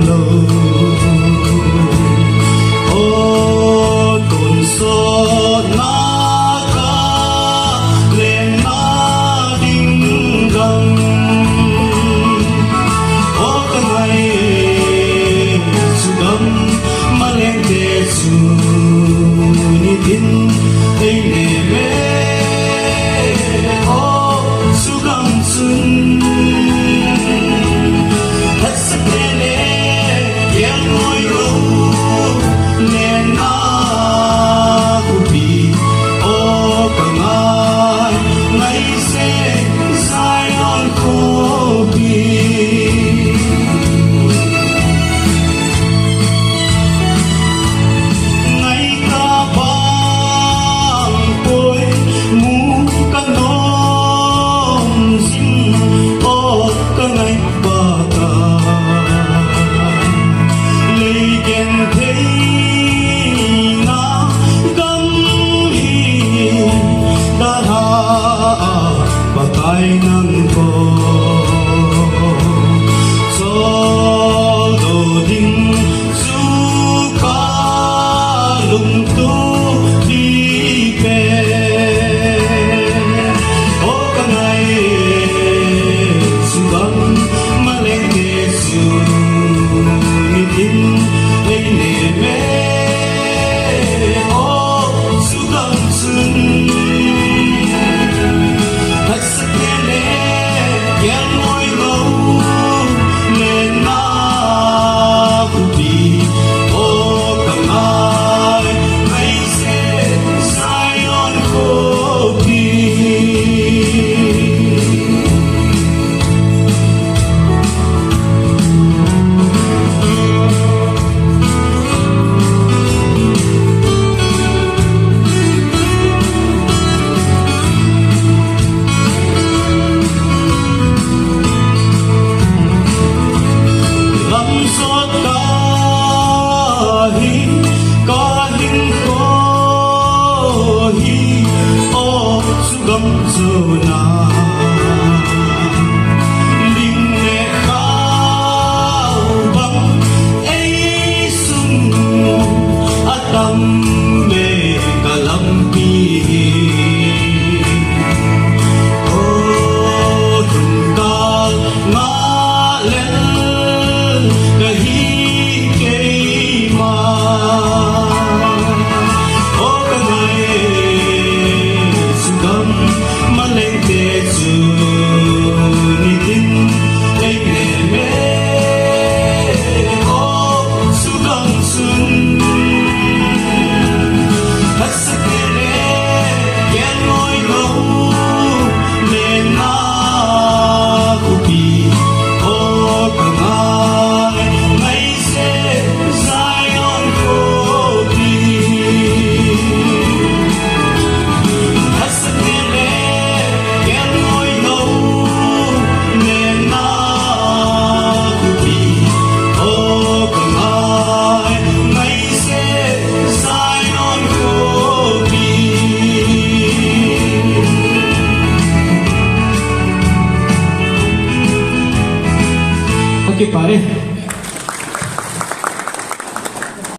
lâu. Ô tồn số na ca lên na đinh gầm. Ô cả ngày su gầm mà lên để su ni tin ấy nè mẹ. Ô su gầm sun thật sắc nè yang ngồi lâu nè na kupi. Ô cả ngày sẽ dài on kopi. Ai nâng cô gió đồ đinh du ca lùng tu đi về. Ô cả ngày su gầm mà lên kề su ni tin ấy nè mẹ. Ô su gầm sun thật sắc yang ngồi lâu lên na kupi. Ô cả ngày sẽ dài on kopi. Gấm dù na linh lệ khao băng ấy sung atam me kalampi. Ô thùng ca ngã lên kahi cây ma. Ô cả ngày su gầm mà lên kề su ni tin ấy nè mẹ. Ô su gầm sun thật sắc nè yang ngồi lâu lên na kupi. Ô cả ngày sẽ dài on kopi. Thật sắc yang ngồi lâu lên na kupi. Ô cả ngày sẽ dài on kopi. Okay pare.